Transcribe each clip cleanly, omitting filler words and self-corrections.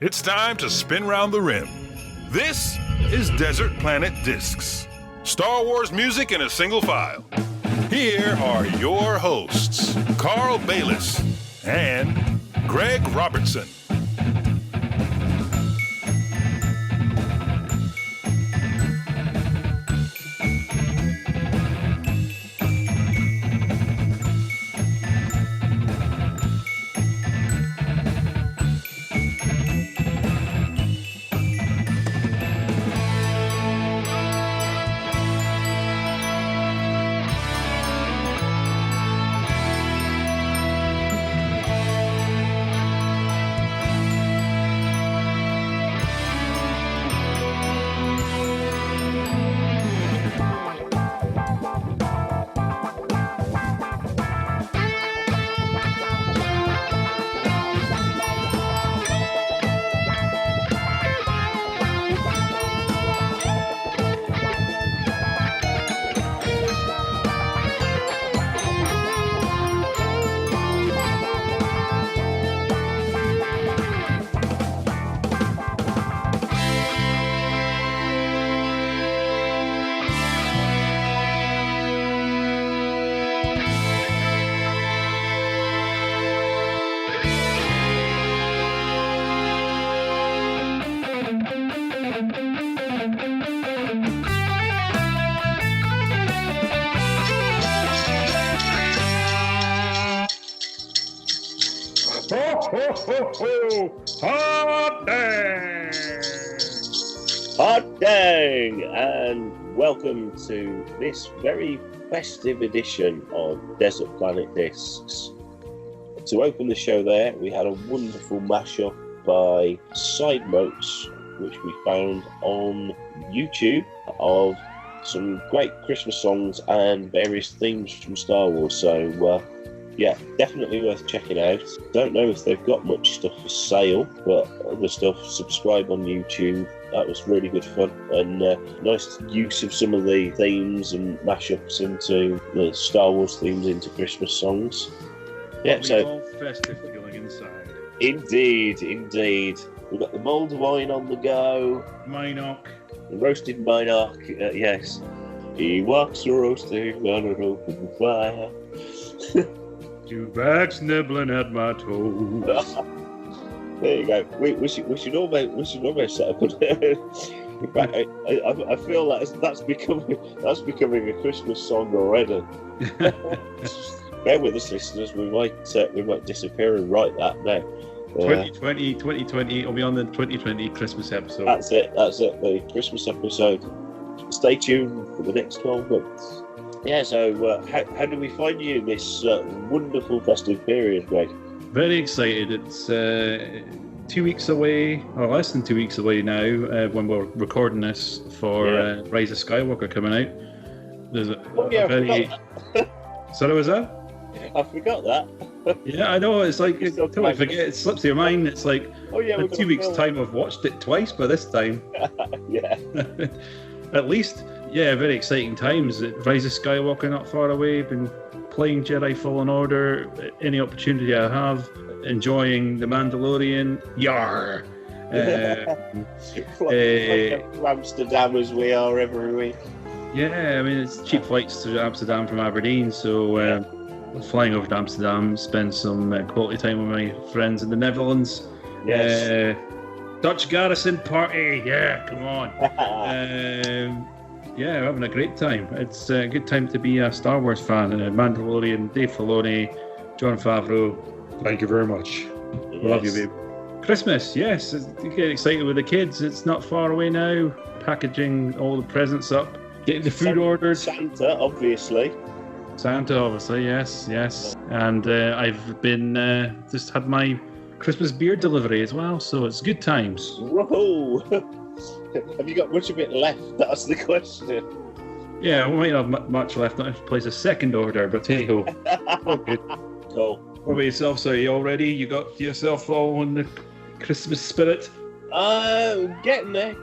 It's time to spin round the rim. This is Desert Planet Discs. Star Wars music in a single file. Here are your hosts, Carl Bayless and Greg Robertson. Hot dang! Hot dang! And welcome to this very festive edition of Desert Planet Discs. To open the show there, we had a wonderful mashup by side notes, which we found on YouTube, of some great Christmas songs and various themes from Star Wars. So, yeah, definitely worth checking out. Don't know if they've got much stuff for sale, but other stuff, subscribe on YouTube. That was really good fun, and nice use of some of the themes and mashups into the Star Wars themes into Christmas songs. Yeah, so all festive feeling inside. Indeed. We've got the mulled wine on the go. Minoc. The roasted Minoc, yes. He walks roasting on an open fire. Two bags nibbling at my toes. There you go. We should almost set up. In fact, I feel like that's becoming a Christmas song already. Bear with us, listeners. We might disappear and write that now. 2020 will be on the 2020 Christmas episode. That's it. The Christmas episode. Stay tuned for the next 12 months. Yeah, so how do we find you in this wonderful festive period, Greg? Very excited. It's 2 weeks away, or less than 2 weeks away now, when we're recording this for Rise of Skywalker coming out. There's Sorry, was that? I forgot that. Yeah, I know. It's like, until I forget, it slips your mind. It's like, in 2 weeks' time, I've watched it twice by this time. Yeah. At least. Yeah, very exciting times. Rise of Skywalker not far away. Been playing Jedi Fallen Order any opportunity I have. Enjoying The Mandalorian. Yar! Amsterdam as we are every week. Yeah, I mean, it's cheap flights to Amsterdam from Aberdeen, so flying over to Amsterdam, spend some quality time with my friends in the Netherlands. Yes. Dutch Garrison party. Yeah, come on. Yeah, we're having a great time. It's a good time to be a Star Wars fan. Mandalorian, Dave Filoni, Jon Favreau, thank you very much. Yes. Love you, babe. Christmas, yes. You get excited with the kids. It's not far away now. Packaging all the presents up. Getting the food ordered. Santa, obviously, yes. And I've been just had my Christmas beer delivery as well, so it's good times. Whoa! Have you got much of it left? That's the question. Yeah, we might not have much left. I have to place a second order, but hey ho. Okay. Cool. What about yourself? So you all ready? You got yourself all in the Christmas spirit? Getting there.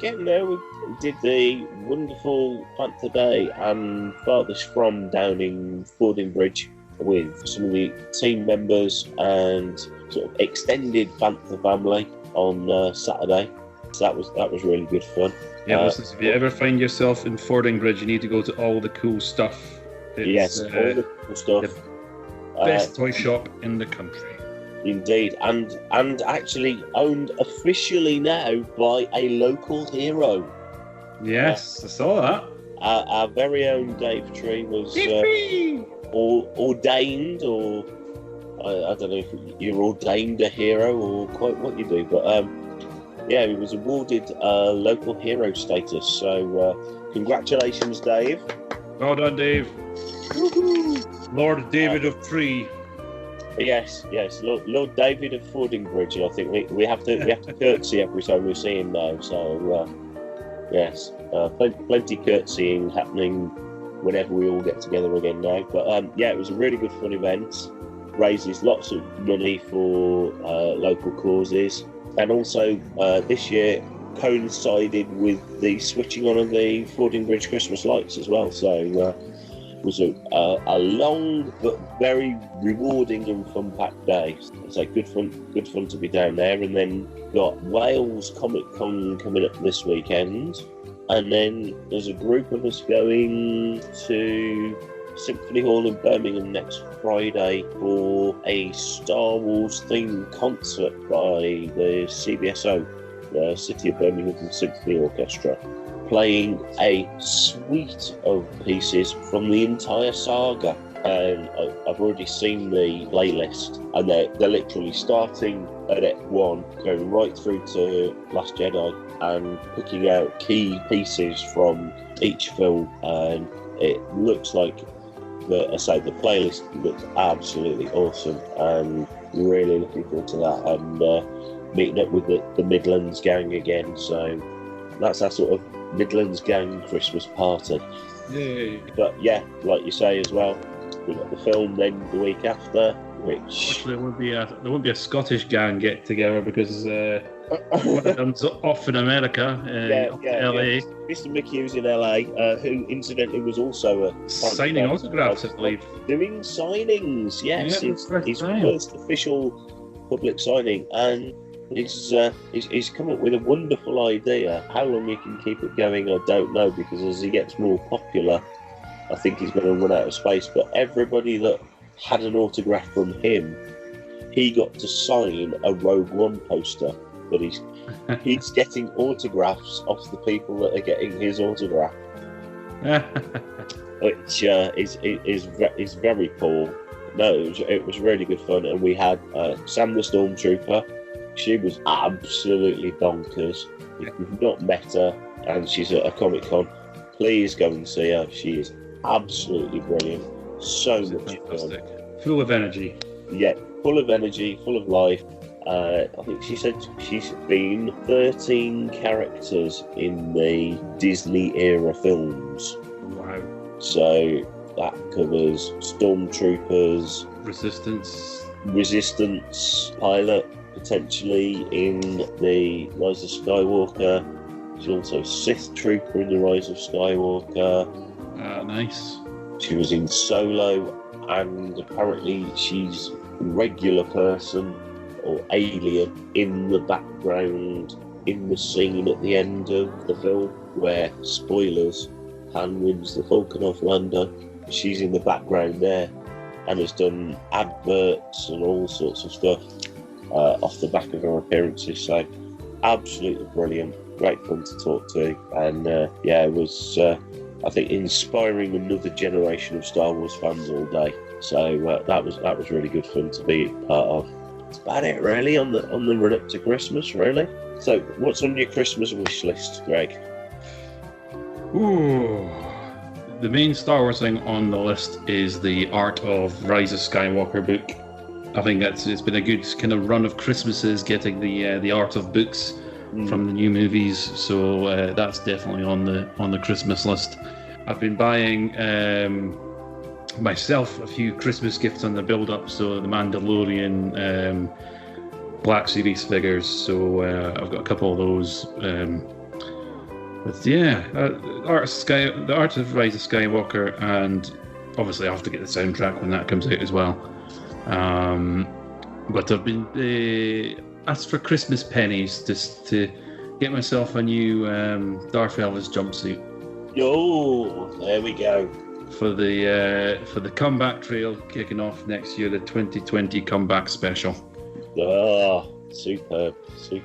We did the wonderful Panther Day and Farthest From down in Fordingbridge with some of the team members and sort of extended Panther family. on Saturday. So that was really good fun. Yeah, listen, if you ever find yourself in Fordingbridge, you need to go to all the cool stuff. Yes, all the cool stuff. The best toy shop in the country. Indeed, and actually owned officially now by a local hero. Yes, I saw that. Our very own Dave Tree was ordained, or I don't know if you're ordained a hero or quite what you do, but yeah, he was awarded local hero status. So congratulations, Dave. Well done, Dave. Woo-hoo. Lord David of Tree. Yes, Lord David of Fordingbridge. I think we have to curtsy every time we see him now. So yes, plenty curtsying happening whenever we all get together again now. But yeah, it was a really good fun event. Raises lots of money for local causes, and also this year coincided with the switching on of the Fordingbridge Christmas lights as well. So. Was a long but very rewarding and fun-packed day. So good fun to be down there. And then got Wales Comic Con coming up this weekend, and then there's a group of us going to Symphony Hall in Birmingham next Friday for a Star Wars themed concert by the CBSO, the City of Birmingham Symphony Orchestra, playing a suite of pieces from the entire saga. And I've already seen the playlist, and they're literally starting at Ep 1, going right through to Last Jedi, and picking out key pieces from each film. And it looks like the playlist looks absolutely awesome, and really looking forward to that, and meeting up with the Midlands gang again. So that's our sort of Midlands gang Christmas party. Yay. But yeah, like you say as well, we've got the film then the week after, which actually there won't be a Scottish gang get together because one of them's off in America, LA. Yeah. Mr. McHugh's in LA, who incidentally was also signing autographs, I believe. Doing signings, yes. Yeah, his first official public signing, and he's come up with a wonderful idea. How long he can keep it going, I don't know, because as he gets more popular, I think he's going to run out of space. But everybody that had an autograph from him, he got to sign a Rogue One poster. But he's getting autographs off the people that are getting his autograph, which is very cool. No, it was really good fun, and we had Sam the Stormtrooper. She was absolutely bonkers. If you've not met her and she's at a Comic Con, please go and see her. She is absolutely brilliant. So much fun. Full of energy. Yeah, full of energy, full of life. I think she said she's been 13 characters in the Disney era films. Wow. So that covers Stormtroopers, Resistance, pilot, potentially in the Rise of Skywalker. She's also Sith Trooper in the Rise of Skywalker. Nice. She was in Solo, and apparently she's a regular person or alien in the background in the scene at the end of the film where, spoilers, Han wins the Falcon Lando. She's in the background there and has done adverts and all sorts of stuff off the back of her appearances. So absolutely brilliant, great fun to talk to, and it was I think inspiring another generation of Star Wars fans all day. So that was really good fun to be part of. That's about it really on the run up to Christmas, really. So what's on your Christmas wish list, Greg? Ooh, the main Star Wars thing on the list is the Art of Rise of Skywalker book. I think it's been a good kind of run of Christmases getting the art of books from the new movies, so that's definitely on the Christmas list. I've been buying myself a few Christmas gifts on the build-up, so the Mandalorian Black Series figures, so I've got a couple of those. But yeah, the Art of Rise of Skywalker, and obviously I have to get the soundtrack when that comes out as well. But I've been asked for Christmas pennies just to get myself a new Darth Elvis jumpsuit. Oh, there we go. For the comeback trail kicking off next year, the 2020 comeback special. Oh, superb.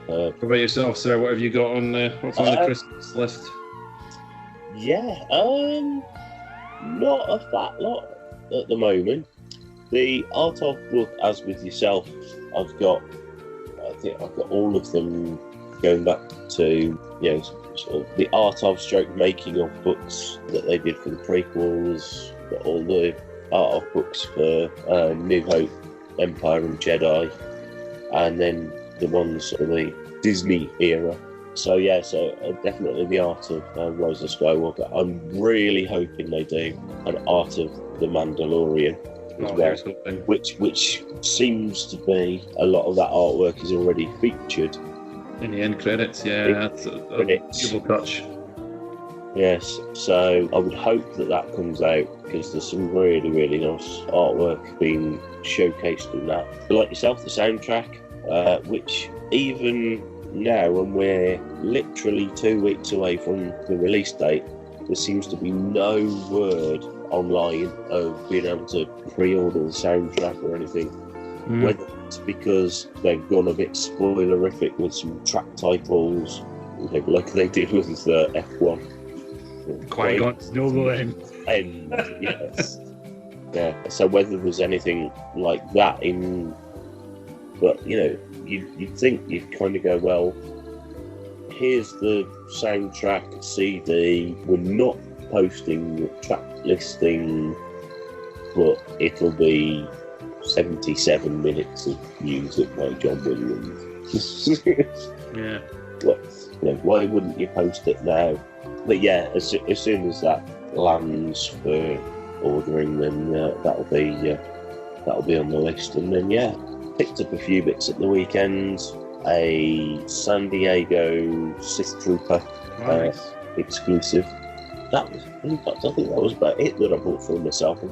What about yourself, sir? What have you got on what's on the Christmas list? Yeah, not a fat lot at the moment. The art of book, as with yourself, I think I've got all of them going back to, sort of the art of stroke making of books that they did for the prequels, got all the art of books for New Hope, Empire and Jedi, and then the ones of the Disney era. So definitely the art of Rise of Skywalker. I'm really hoping they do an art of the Mandalorian as well, which seems to be a lot of that artwork is already featured in the end credits. Yeah, that's a beautiful touch. Yes, so I would hope that comes out, because there's some really, really nice artwork being showcased in that. But like yourself, the soundtrack, which even now, when we're literally 2 weeks away from the release date, there seems to be no word online of being able to pre-order the soundtrack or anything. Whether it's because they've gone a bit spoilerific with some track titles, like they did with F1. Qui-Gon's noble end. Yes. Yeah. So whether there's anything like that in, but you'd think you'd kind of go, well, here's the soundtrack CD. We're not posting the track listing, but it'll be 77 minutes of music by John Williams. Yeah. Why wouldn't you post it now? But yeah, as soon as that lands for ordering, then that'll be on the list. And then picked up a few bits at the weekend. A San Diego Sith Trooper exclusive. I think that was about it that I bought for myself. I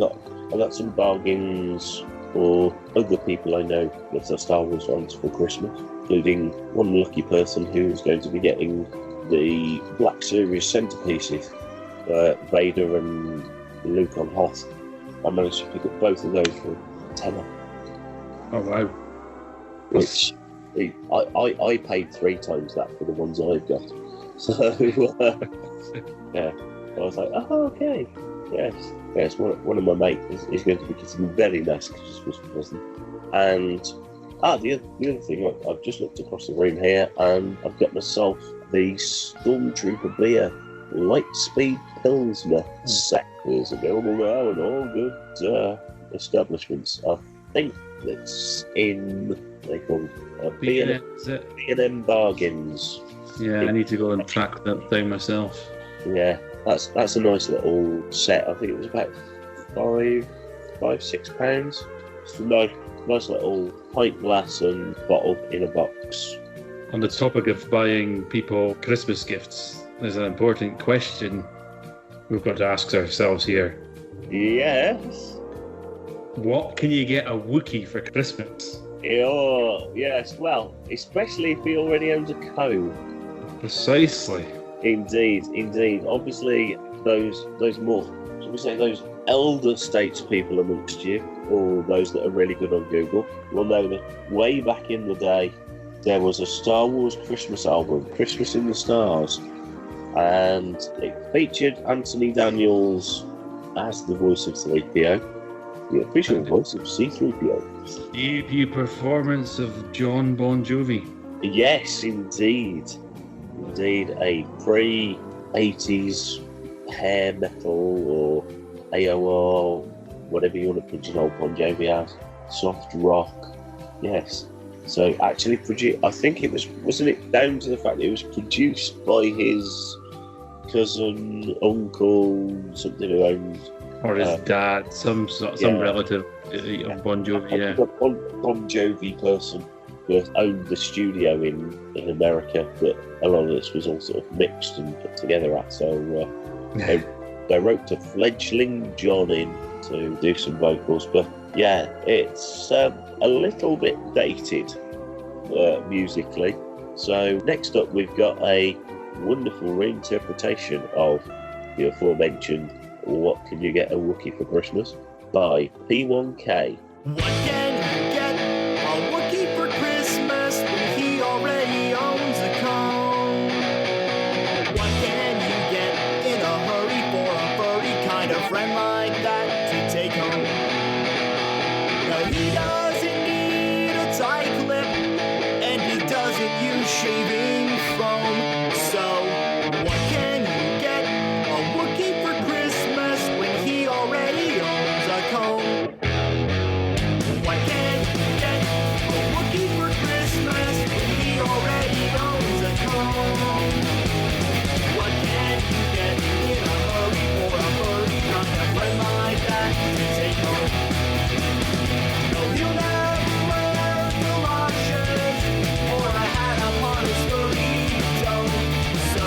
got some bargains for other people I know that are Star Wars fans for Christmas, including one lucky person who is going to be getting the Black Series centerpieces, Vader and Luke on Hoth. I managed to pick up both of those for £10. Oh wow! Which I paid 3 times that for the ones I've got. So yeah, I was like, oh okay, yes. One of my mates is going to be getting a very nice Christmas present. And the other thing, I've just looked across the room here, and I've got myself the Stormtrooper beer light speed Pilsner set. Is available now in all good establishments. I think it's in they call B&M Bargains. Yeah, I need to go and track that down myself. Yeah, that's a nice little set. I think it was about £6. It's a nice little pint glass and bottle in a box. On the topic of buying people Christmas gifts, there's an important question we've got to ask ourselves here. Yes. What can you get a Wookiee for Christmas? Oh, yes. Well, especially if he already owns a cow. Precisely. Indeed. Obviously, those more, shall we say, those elder statespeople amongst you, or those that are really good on Google, will know that way back in the day, there was a Star Wars Christmas album, Christmas in the Stars, and it featured Anthony Daniels as the voice of 3PO, the official voice of C-3PO. Debut performance of John Bon Jovi. Yes, indeed, a pre-80s hair metal or AOR, whatever you want to pigeonhole Bon Jovi as, soft rock. Yes. So actually, I think it wasn't it down to the fact that it was produced by his cousin, uncle, something who owned, or his dad, some relative of Bon Jovi. Yeah, Bon Jovi person who owned the studio in America that a lot of this was all sort of mixed and put together at. So they roped a fledgling John in to do some vocals, but yeah, it's a little bit dated. musically. So next up, we've got a wonderful reinterpretation of the aforementioned "What Can You Get a Wookiee for Christmas" by P1K. What can you get a Wookiee for Christmas when he already owns a cone? What can you get in a hurry for a furry kind of friend like that to take home? No, he doesn't need a tie clip, and he doesn't use shaving foam. So, what can you get a Wookiee for Christmas when he already owns a cone? What can you get a Wookiee for Christmas when he already owns a cone? What can you get in a hurry for a furry kind of friend like that to take home? No, he'll never wear galoshes or a hat upon his furry toe. So,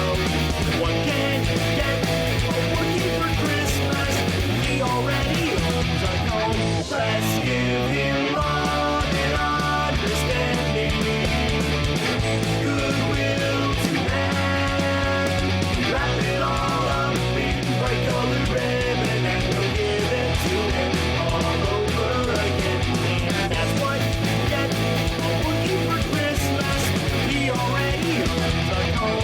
what can you get a Wookiee for Christmas when he already owns a cone? Let's give him love and understanding, goodwill to man. Wrap it all up in bright colored ribbon and we'll give it to him all over again. And that's what you get a Wookiee for Christmas. He already owns a cone.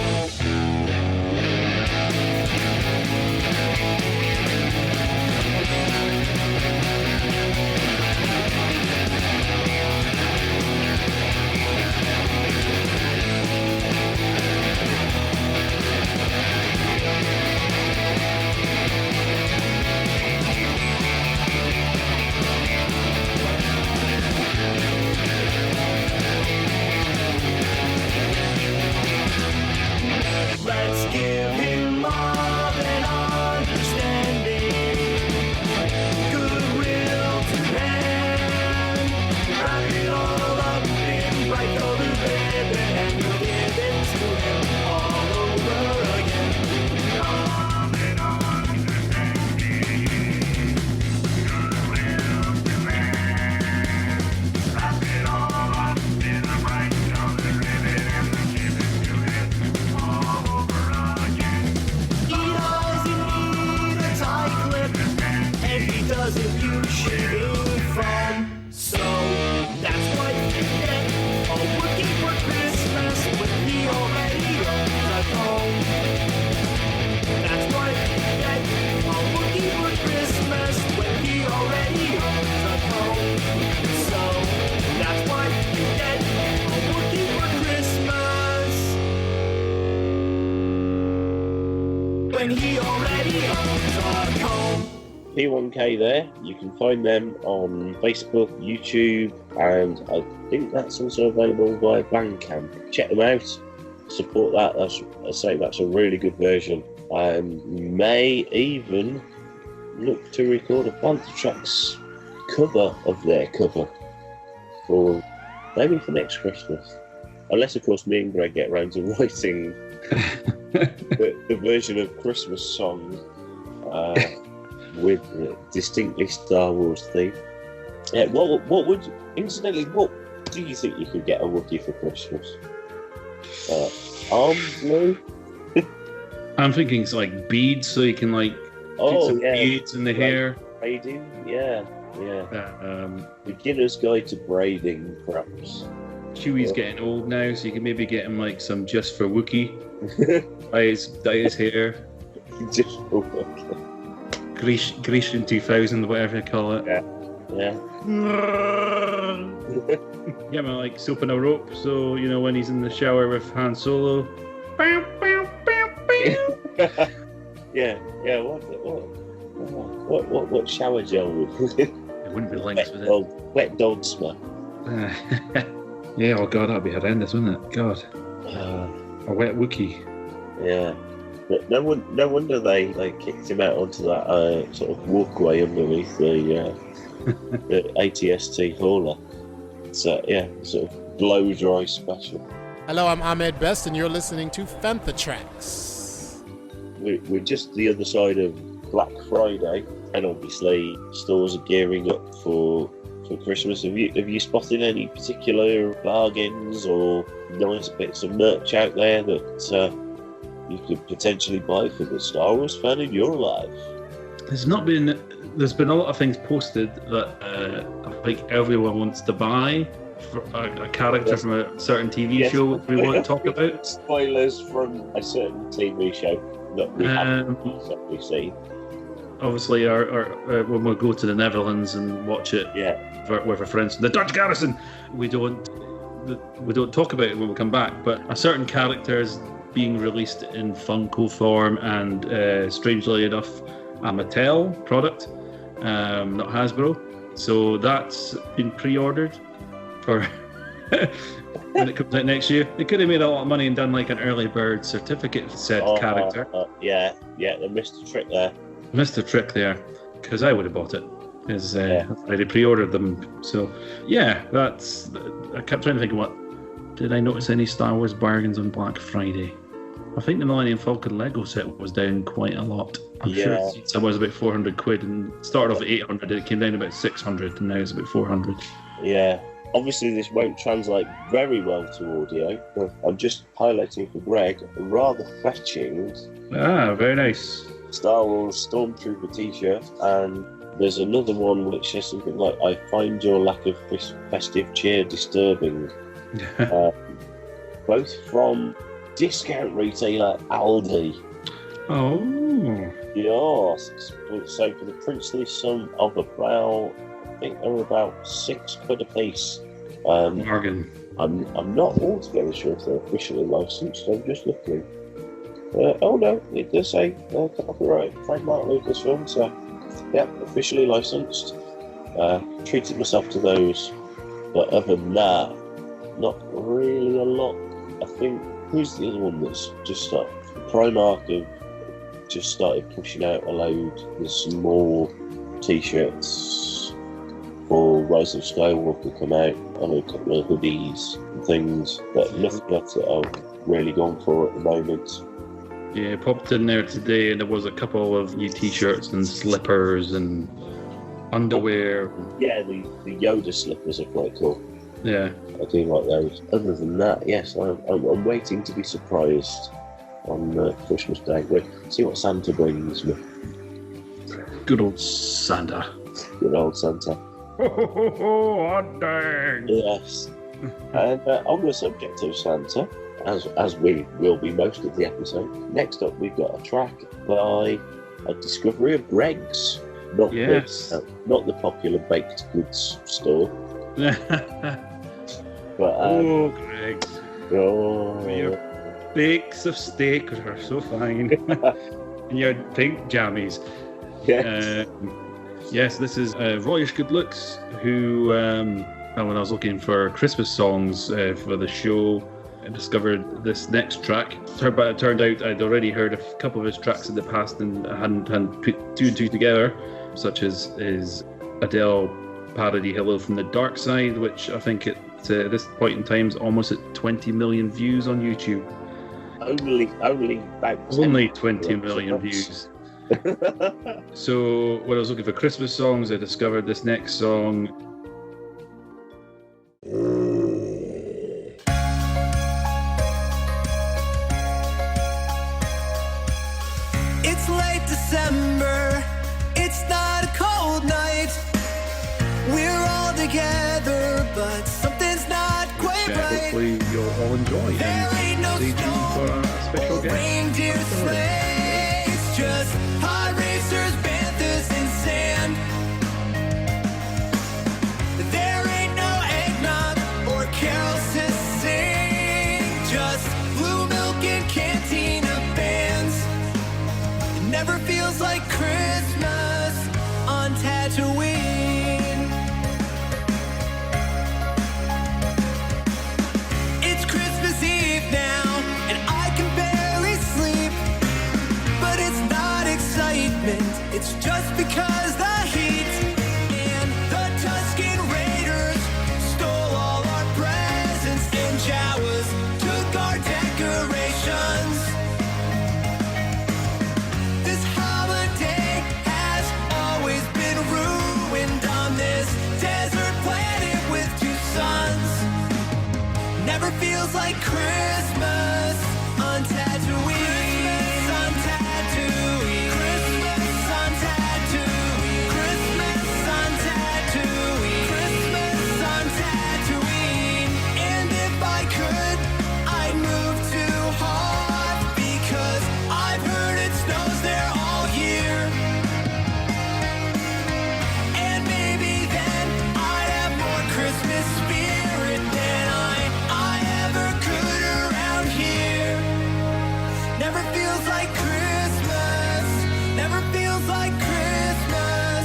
Let's give him love and understanding, goodwill to man. Wrap it all up in bright colored ribbon and we'll give it to him all over again. Love and understanding, goodwill to man. Wrap it all up in a bright colored ribbon and we'll give it to him all over again. He doesn't need a tie clip, and he doesn't use shaving foam. So that's what you get a Wookiee for Christmas when he already owns a cone. That's what you get a Wookiee for Christmas when he already owns a cone. So that's what you get a Wookiee for Christmas when he already owns a cone. P1K there. You can find them on Facebook, YouTube, and I think that's also available via Bandcamp. Check them out. Support that. That's a really good version. May even look to record a Panther Tracks cover of their cover for maybe for next Christmas. Unless, of course, me and Greg get round to writing the version of Christmas songs with distinctly Star Wars theme. Yeah, what do you think you could get a Wookiee for Christmas? Arms blue? I'm thinking it's like beads, so you can like get some beads in the hair. Braiding, yeah. Beginner's Guide to Braiding, perhaps. Chewie's getting old now, so you can maybe get him like some just for Wookiee. dye his hair. Just for Wookiee. Grecian 2000, whatever you call it. Yeah. Get him like soap and a rope, so you know when he's in the shower with Han Solo. Yeah. What shower gel would it? It wouldn't be links with it. Wet dog smell. Yeah, oh god, that'd be horrendous, wouldn't it? God. A wet Wookiee. Yeah. But no wonder they kicked him out onto that sort of walkway underneath the ATST hauler. So yeah, sort of blow dry special. Hello, I'm Ahmed Best, and you're listening to Fantha Tracks. We're just the other side of Black Friday, and obviously stores are gearing up for for Christmas? Have you spotted any particular bargains or nice bits of merch out there that you could potentially buy for the Star Wars fan in your life? There's been a lot of things posted that I think everyone wants to buy for a character from a certain TV show which we won't talk about. Spoilers from a certain TV show that we haven't exactly seen. Obviously, when we go to the Netherlands and watch it with our friends from the Dutch garrison, we don't talk about it when we come back. But a certain character is being released in Funko form, and strangely enough, a Mattel product, not Hasbro. So that's been pre-ordered for when it comes out next year. They could have made a lot of money and done like an early bird certificate set character. They missed a trick there. Missed a trick there, because I would have bought it. Because I've already pre-ordered them. So yeah, that's. I kept trying to think did I notice any Star Wars bargains on Black Friday? I think the Millennium Falcon Lego set was down quite a lot. I'm sure it was about 400 quid and started off at 800 and it came down to about 600 and now it's about 400. Yeah. Obviously this won't translate very well to audio, but I'm just highlighting for Greg a rather fetching very nice Star Wars Stormtrooper t-shirt, and there's another one which says something like, I find your lack of festive cheer disturbing. Both from discount retailer Aldi. Oh. Yes. So for the princely sum of about, I think they're about £6 a piece. Bargain. I'm not altogether sure if they're officially licensed. I'm just looking. Oh no, it does say copyright trademark Lucasfilm. So yeah, officially licensed. Treated myself to those, but other than that, not really a lot. I think who's the other one that's just started? Primark have just started pushing out a load. There's some more t-shirts for Rise of Skywalker come out, and a couple of hoodies and things, but nothing else that I've really gone for at the moment. Yeah, popped in there today and there was a couple of new t-shirts and slippers and underwear. Yeah, the Yoda slippers are quite cool. Yeah. I do like those. Other than that, yes, I'm waiting to be surprised on Christmas Day. We'll see what Santa brings me. Good old Santa. Good old Santa. Ho, ho, ho, ho, hot dang. Yes. And on the subject of Santa, as we will be most of the episode, next up we've got a track by a discovery of Greg's. Not the popular baked goods store. But, Greg. Oh, your bakes of steak are so fine. And your pink jammies. yes. Yes, this is Royish Goodlooks, who, when I was looking for Christmas songs for the show, I discovered this next track. But it turned out I'd already heard a couple of his tracks in the past and I hadn't put two and two together, such as his Adele parody Hello from the Dark Side, which I think at this point in time is almost at 20 million views on YouTube. Only 20 million views. So when I was looking for Christmas songs, I discovered this next song. It's late December, it's not a cold night. We're all together, but something's not quite right. Hopefully you'll all enjoy There ain't no stay tuned for snow a special or guest. reindeer sleighs, just pod racers, panthers, and sand. There ain't no eggnog or carols to sing, just blue milk and cantina bands. It never feels like Christmas on Tatooine. It's Christmas Eve now, and I can barely sleep. But it's not excitement, it's just because the heat and the Tusken Raiders stole all our presents and Jawas took our decorations. This holiday has always been ruined on this desert feels like Christmas on Tatooine. On Tatooine. Christmas on Tatooine. Christmas on Tatooine. Christmas on Tatooine. And if I could, I'd move to Hoth because I've heard it snows there all year. And maybe then I'd have more Christmas spirit than I ever could around here. Never feels like Christmas. Never feels like Christmas.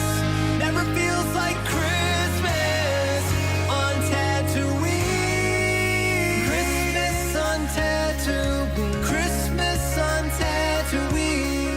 Never feels like Christmas on Tatooine. Christmas on Tatooine. Christmas on Tatooine.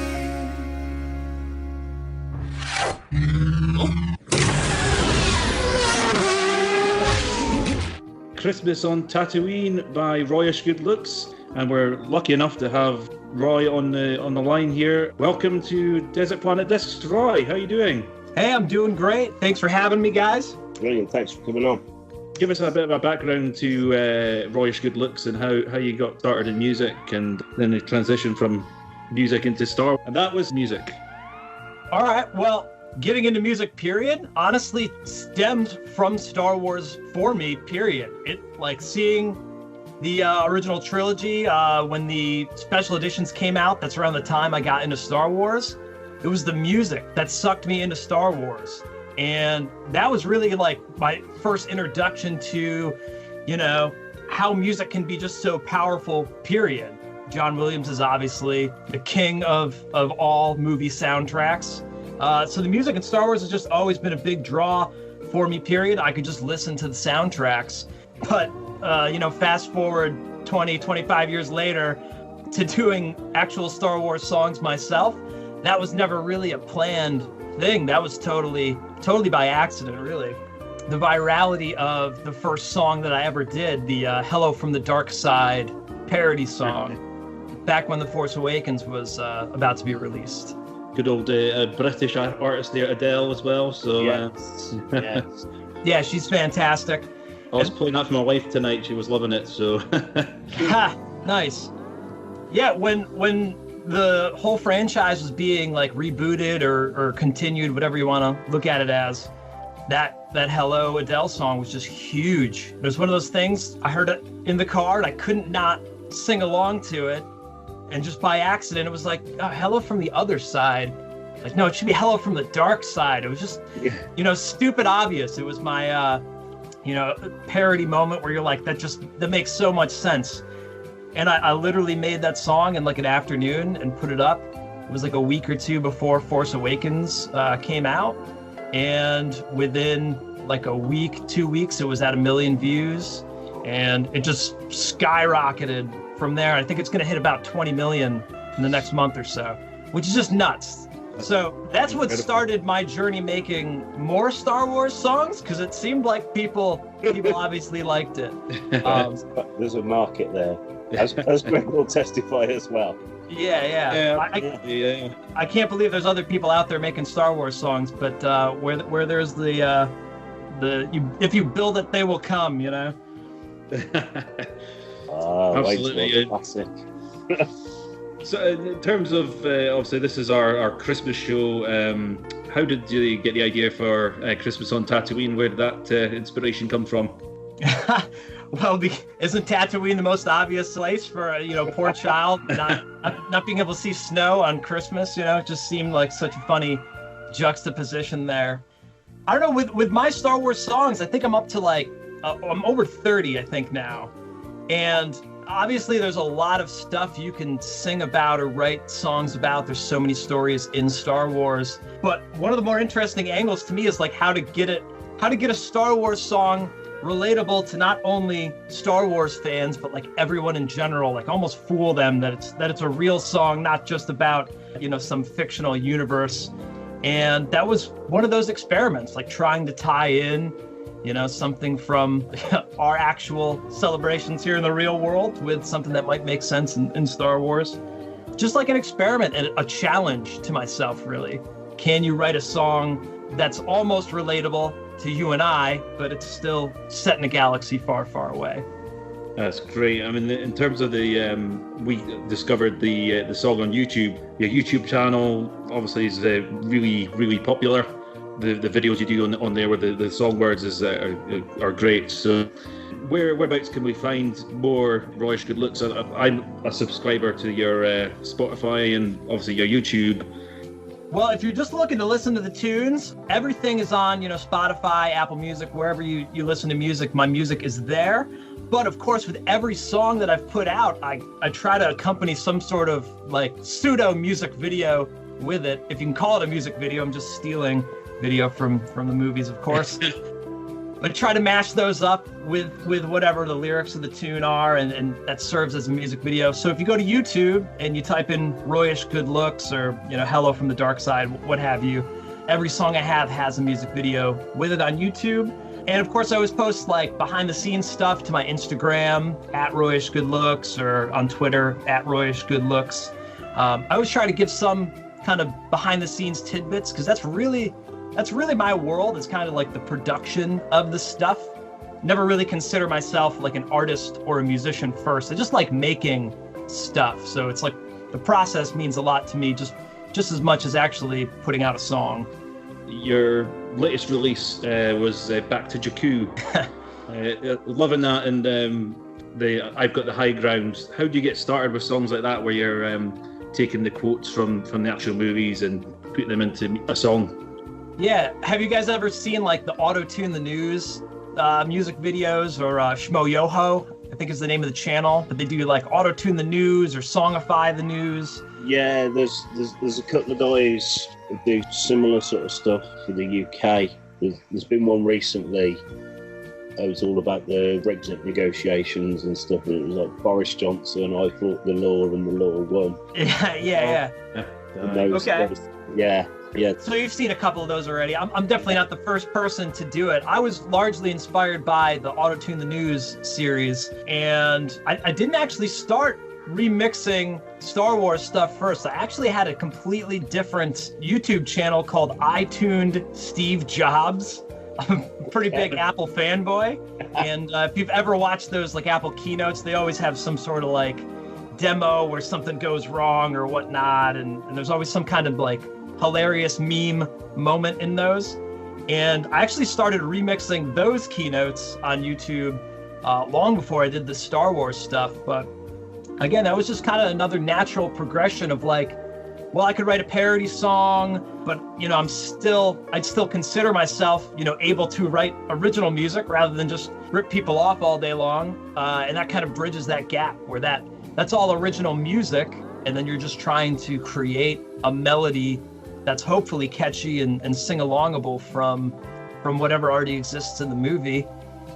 Christmas on Tatooine by Royish Goodlooks, and we're lucky enough to have Roy on the line here. Welcome to Desert Planet Discs, Roy. How you doing? Hey, I'm doing great. Thanks for having me, guys. Brilliant, thanks for coming on. Give us a bit of a background to Royish Goodlooks and how you got started in music, and then the transition from music into Star. And that was music. All right, well, getting into music, period, honestly stemmed from Star Wars for me, period. It, like, seeing the original trilogy, when the special editions came out, that's around the time I got into Star Wars. It was the music that sucked me into Star Wars. And that was really like my first introduction to, you know, how music can be just so powerful, period. John Williams is obviously the king of all movie soundtracks. So the music in Star Wars has just always been a big draw for me, period. I could just listen to the soundtracks. But, you know, fast forward 20, 25 years later to doing actual Star Wars songs myself, that was never really a planned thing. That was totally by accident, really. The virality of the first song that I ever did, the Hello from the Dark Side parody song, back when The Force Awakens was about to be released. Good old British artist there, Adele, as well. So Yes. Yes. Yeah, she's fantastic. I was playing that for my wife tonight. She was loving it. So Ha! Nice. Yeah, when the whole franchise was being like rebooted or continued, whatever you want to look at it as, that Hello Adele song was just huge. It was one of those things, I heard it in the car and I couldn't not sing along to it. And just by accident, it was like, oh, Hello from the Other Side. Like, no, it should be Hello from the Dark Side. It was just, you know, stupid obvious. It was my, you know, parody moment where you're like, that makes so much sense. And I literally made that song in like an afternoon and put it up. It was like a week or two before Force Awakens came out. And within like a week, 2 weeks, it was at 1 million views. And it just skyrocketed from there. I think it's going to hit about 20 million in the next month or so, which is just nuts. So that's what started my journey making more Star Wars songs, because it seemed like people obviously liked it. There's a market there, as Greg will testify as well. Yeah. I can't believe there's other people out there making Star Wars songs, but where there's if you build it, they will come, you know? Absolutely. Classic. So in terms of, obviously this is our Christmas show, how did you get the idea for Christmas on Tatooine? Where did that inspiration come from? Well, isn't Tatooine the most obvious place for a poor child not being able to see snow on Christmas? It just seemed like such a funny juxtaposition there. I don't know, with my Star Wars songs, I think I'm up to I'm over 30, I think now. And obviously there's a lot of stuff you can sing about or write songs about. There's so many stories in Star Wars. But one of the more interesting angles to me is how to get a Star Wars song relatable to not only Star Wars fans, but everyone in general, almost fool them that it's a real song, not just about, some fictional universe. And that was one of those experiments, trying to tie in, something from our actual celebrations here in the real world with something that might make sense in Star Wars. Just like an experiment and a challenge to myself, really. Can you write a song that's almost relatable to you and I, but it's still set in a galaxy far, far away? That's great. I mean, in terms of the, we discovered the song on YouTube. Your YouTube channel obviously is really, really popular. The videos you do on there with the songbirds are great. So, whereabouts can we find more Royish Goodlooks? I'm a subscriber to your Spotify and obviously your YouTube. Well, if you're just looking to listen to the tunes, everything is on, Spotify, Apple Music, wherever you listen to music. My music is there. But of course, with every song that I've put out, I try to accompany some sort of like pseudo music video with it. If you can call it a music video, I'm just stealing video from the movies, of course. But try to mash those up with whatever the lyrics of the tune are, and that serves as a music video. So if you go to YouTube and you type in Royish Goodlooks or Hello from the Dark Side, what have you, every song I have has a music video with it on YouTube. And of course, I always post like behind the scenes stuff to my Instagram at Royish Goodlooks or on Twitter at Royish Goodlooks. I always try to give some kind of behind the scenes tidbits because that's really my world. It's kind of like the production of the stuff. Never really consider myself like an artist or a musician first. I just like making stuff. So it's like the process means a lot to me, just as much as actually putting out a song. Your latest release was Back to Jakku. Loving that, and I've Got the High Ground. How do you get started with songs like that, where you're taking the quotes from the actual movies and putting them into a song? Yeah, have you guys ever seen like the Auto-Tune the News music videos, or Shmo Yoho, I think is the name of the channel, but they do like Auto-Tune the News or Songify the News. Yeah, there's a couple of guys who do similar sort of stuff for the UK. There's been one recently. It was all about the Brexit negotiations and stuff, and it was like Boris Johnson, I fought the law and the law won. Yeah. Okay. Yeah. So you've seen a couple of those already. I'm definitely not the first person to do it. I was largely inspired by the Auto-Tune the News series, and I didn't actually start remixing Star Wars stuff first. I actually had a completely different YouTube channel called I Tuned Steve Jobs. I'm a pretty big Apple fanboy, and if you've ever watched those like Apple keynotes, they always have some sort of like demo where something goes wrong or whatnot, and there's always some kind of like hilarious meme moment in those. And I actually started remixing those keynotes on YouTube long before I did the Star Wars stuff. But again, that was just kind of another natural progression of like, well, I could write a parody song, but I'd still consider myself, able to write original music rather than just rip people off all day long. And that kind of bridges that gap where that's all original music, and then you're just trying to create a melody that's hopefully catchy and sing-alongable from whatever already exists in the movie.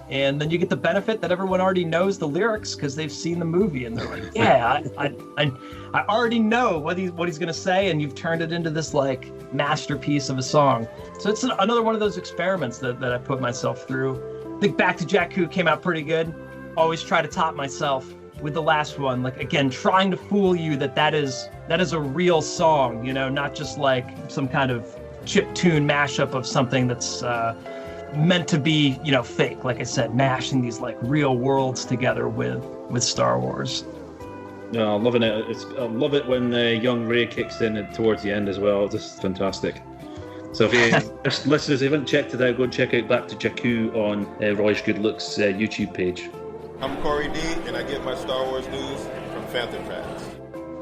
And then you get the benefit that everyone already knows the lyrics because they've seen the movie, and they're like, yeah, I already know what he's gonna say, and you've turned it into this like masterpiece of a song. So it's another one of those experiments that I put myself through. I think Back to Jakku came out pretty good. Always try to top myself with the last one, like again, trying to fool you that is a real song, not just like some kind of chiptune mashup of something that's meant to be, fake. Like I said, mashing these like real worlds together with Star Wars. No, I'm loving it. I love it when young Rey kicks in towards the end as well. Just fantastic. So if you listeners haven't checked it out, go and check out Back to Jakku on Royish Goodlooks YouTube page. I'm Corey D, and I get my Star Wars news from Phantom Tracks.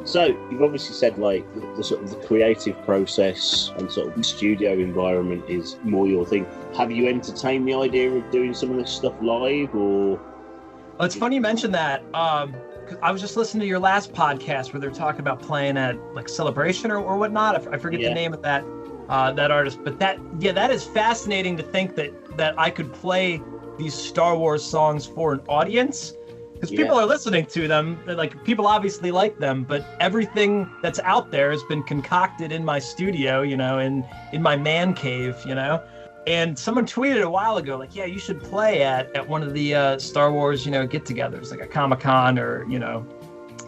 So you've obviously said like the sort of the creative process and sort of the studio environment is more your thing. Have you entertained the idea of doing some of this stuff live, or? Well, it's funny you mentioned that. I was just listening to your last podcast where they're talking about playing at like Celebration or whatnot. I forget the name of that artist, but that is fascinating to think that I could play these Star Wars songs for an audience, because people are listening to them. Like, people obviously like them, but everything that's out there has been concocted in my studio, in my man cave, And someone tweeted a while ago, like, yeah, you should play at one of the Star Wars, get-togethers, like a Comic-Con or,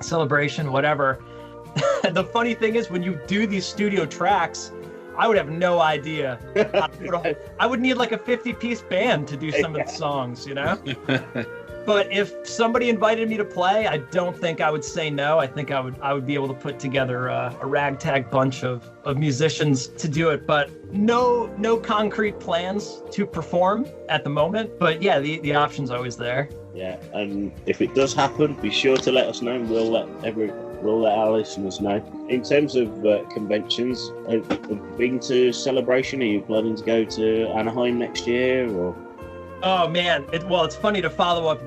Celebration, whatever. The funny thing is, when you do these studio tracks, I would have no idea how to put I would need like a 50-piece band to do some of the songs, But if somebody invited me to play, I don't think I would say no. I think I would be able to put together a ragtag bunch of musicians to do it. But no concrete plans to perform at the moment. But yeah, the option's always there. Yeah, and if it does happen, be sure to let us know. We'll let our listeners know. In terms of conventions, have you been to Celebration? Are you planning to go to Anaheim next year? Or? Oh man, it's funny to follow up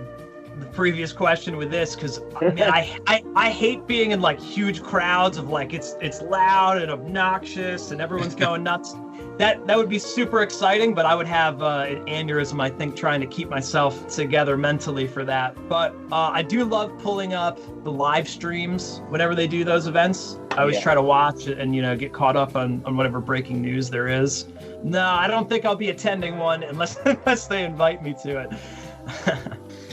the previous question with this, because I hate being in like huge crowds of like it's loud and obnoxious and everyone's going nuts. That would be super exciting, but I would have an aneurysm, I think, trying to keep myself together mentally for that. But I do love pulling up the live streams whenever they do those events. I always try to watch and get caught up on whatever breaking news there is. No, I don't think I'll be attending one unless they invite me to it.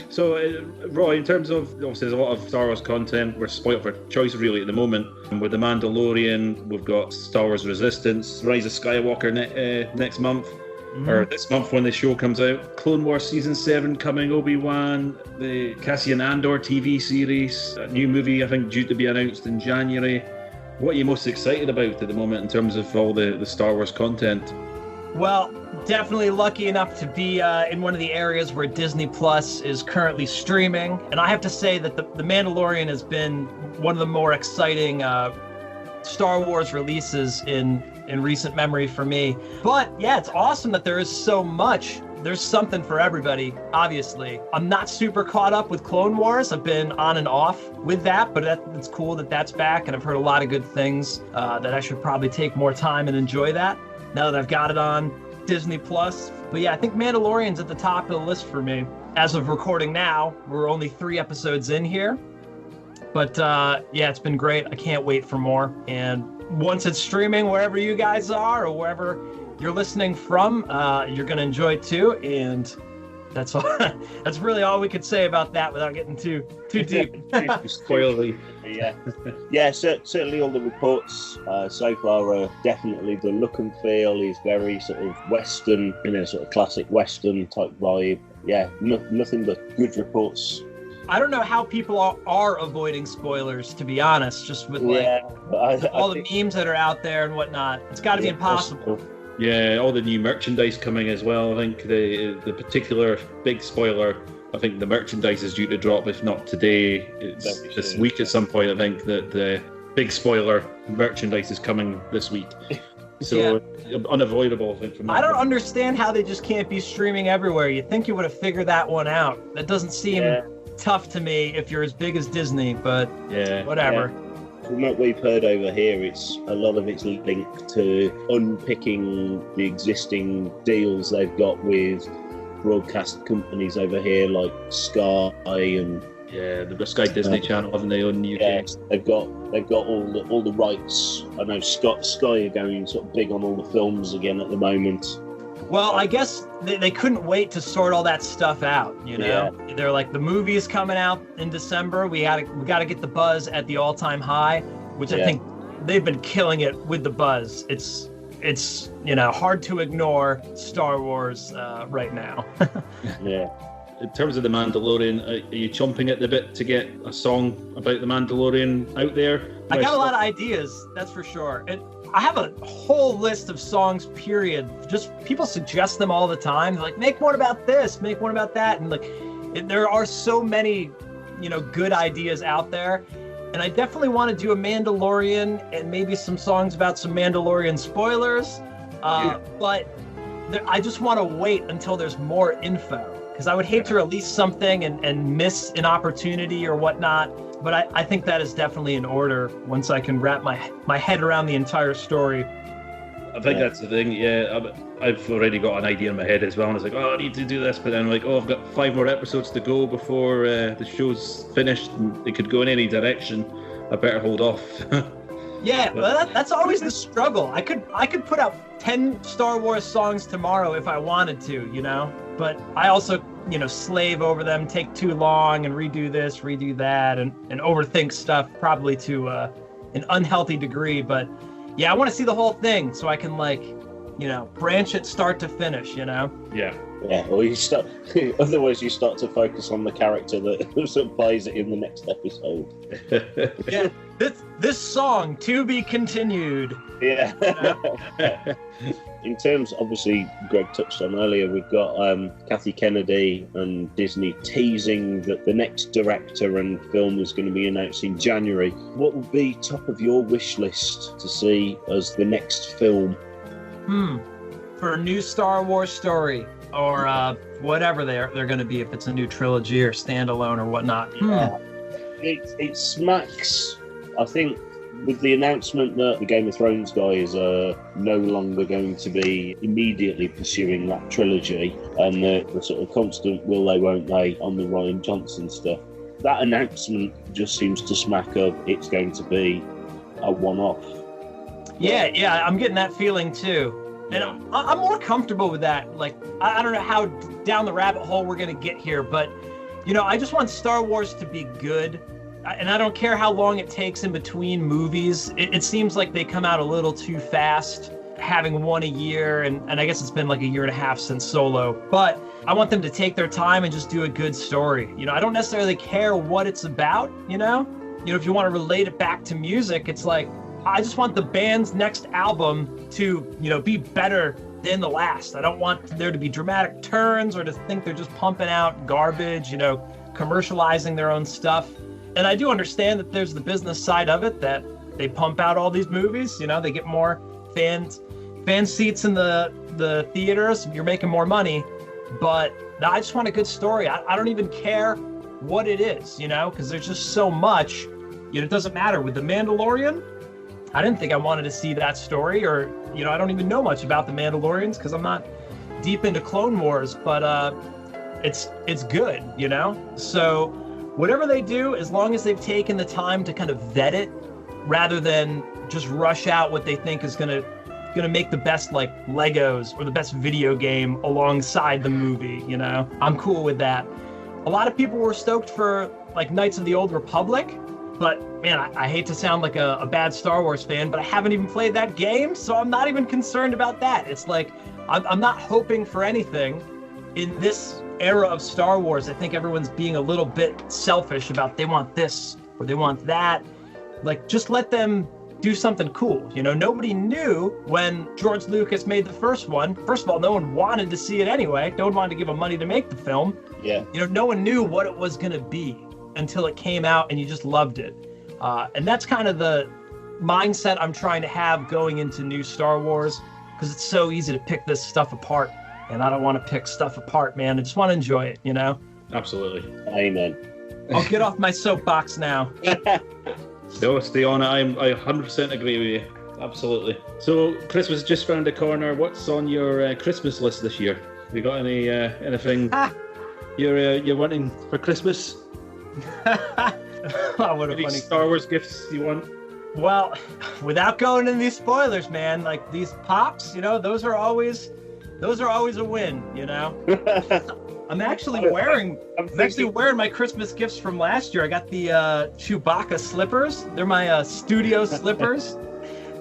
So, Roy, in terms of, obviously there's a lot of Star Wars content. We're spoiled for choice really at the moment. With The Mandalorian, we've got Star Wars Resistance, Rise of Skywalker next month, or this month when the show comes out. Clone Wars Season 7 coming, Obi-Wan, the Cassian Andor TV series, a new movie I think due to be announced in January. What are you most excited about at the moment in terms of all the Star Wars content? Well, definitely lucky enough to be in one of the areas where Disney Plus is currently streaming. And I have to say that The Mandalorian has been one of the more exciting Star Wars releases in recent memory for me. But yeah, it's awesome that there is so much. There's something for everybody, obviously. I'm not super caught up with Clone Wars. I've been on and off with that, but it's cool that that's back. And I've heard a lot of good things that I should probably take more time and enjoy that now that I've got it on Disney Plus. But yeah, I think Mandalorian's at the top of the list for me. As of recording now, we're only 3 episodes in here. But yeah, it's been great. I can't wait for more. And once it's streaming wherever you guys are or wherever you're listening from, you're going to enjoy it too. And that's all. That's really all we could say about that without getting too deep. Spoilery. Yeah. Certainly all the reports so far are definitely the look and feel is very sort of Western, sort of classic Western type vibe. Yeah, nothing but good reports. I don't know how people are avoiding spoilers, to be honest, just with all the memes that are out there and whatnot. It's got to be impossible. Yeah, all the new merchandise coming as well. I think the particular big spoiler, I think the merchandise is due to drop, if not today, it's this week at some point. I think that the big spoiler merchandise is coming this week. So unavoidable, I think. From I don't understand how they just can't be streaming everywhere. You'd think you would have figured that one out. That doesn't seem tough to me if you're as big as Disney, but whatever. Yeah. From what we've heard over here, a lot of it's linked to unpicking the existing deals they've got with broadcast companies over here like Sky and they've got Sky Disney Channel, haven't they, on the UK? Yes, they've got all the rights. I know Sky are going sort of big on all the films again at the moment. Well, I guess they couldn't wait to sort all that stuff out, They're like, the movie is coming out in December. We got to get the buzz at the all-time high, which I think they've been killing it with the buzz. It's hard to ignore Star Wars right now. Yeah. In terms of The Mandalorian, are you chomping at the bit to get a song about The Mandalorian out there? I got a lot of ideas, that's for sure. I have a whole list of songs, period. Just people suggest them all the time. They're like, make one about this, make one about that. And there are so many, good ideas out there. And I definitely want to do a Mandalorian and maybe some songs about some Mandalorian spoilers. But I just want to wait until there's more info, because I would hate to release something and miss an opportunity or whatnot. But I think that is definitely in order once I can wrap my head around the entire story. I think that's the thing, I've already got an idea in my head as well. And I was like, I need to do this. But then I'm like, I've got 5 more episodes to go before the show's finished. And it could go in any direction. I better hold off. Yeah, well, that's always the struggle. I could put out 10 Star Wars songs tomorrow if I wanted to, But I also, slave over them, take too long and redo this, redo that, and overthink stuff probably to an unhealthy degree. But yeah, I want to see the whole thing so I can branch it start to finish, Yeah. Yeah, or you start. Otherwise, you start to focus on the character that plays it in the next episode. Yeah, this song to be continued. Yeah. In terms, obviously, Greg touched on earlier, we've got Kathy Kennedy and Disney teasing that the next director and film is going to be announced in January. What would be top of your wish list to see as the next film? For a new Star Wars story, or whatever they're going to be, if it's a new trilogy or standalone or whatnot. Yeah. It smacks, I think, with the announcement that the Game of Thrones guys are no longer going to be immediately pursuing that trilogy, and the sort of constant will they, won't they on the Rian Johnson stuff. That announcement just seems to smack of it's going to be a one-off. Yeah, I'm getting that feeling too. And I'm more comfortable with that. Like, I don't know how down the rabbit hole we're going to get here, but, I just want Star Wars to be good. And I don't care how long it takes in between movies. It seems like they come out a little too fast, having one a year. And I guess it's been like a year and a half since Solo. But I want them to take their time and just do a good story. I don't necessarily care what it's about, if you want to relate it back to music, it's like, I just want the band's next album to, be better than the last. I don't want there to be dramatic turns or to think they're just pumping out garbage, commercializing their own stuff. And I do understand that there's the business side of it, that they pump out all these movies, they get more fan seats in the theaters, you're making more money. But I just want a good story. I don't even care what it is, because there's just so much. It doesn't matter. With The Mandalorian, I didn't think I wanted to see that story, or, I don't even know much about the Mandalorians because I'm not deep into Clone Wars, but it's good, So whatever they do, as long as they've taken the time to kind of vet it, rather than just rush out what they think is gonna make the best, like, Legos or the best video game alongside the movie, I'm cool with that. A lot of people were stoked for, like, Knights of the Old Republic. But, man, I hate to sound like a bad Star Wars fan, but I haven't even played that game, so I'm not even concerned about that. It's like, I'm not hoping for anything in this era of Star Wars. I think everyone's being a little bit selfish about they want this or they want that. Like, just let them do something cool. Nobody knew when George Lucas made the first one. First of all, no one wanted to see it anyway. No one wanted to give him money to make the film. Yeah. No one knew what it was going to be until it came out and you just loved it. And that's kind of the mindset I'm trying to have going into new Star Wars, because it's so easy to pick this stuff apart. And I don't want to pick stuff apart, man. I just want to enjoy it, Absolutely. Amen. I'll get off my soapbox now. No, stay on it. I 100% agree with you. Absolutely. So Christmas is just around the corner. What's on your Christmas list this year? Have you got anything you're wanting for Christmas? Oh, what a Any funny Star Wars gifts you want? Well, without going into these spoilers, man, like these pops, those are always a win, I'm actually wearing my Christmas gifts from last year. I got the Chewbacca slippers. They're my studio slippers.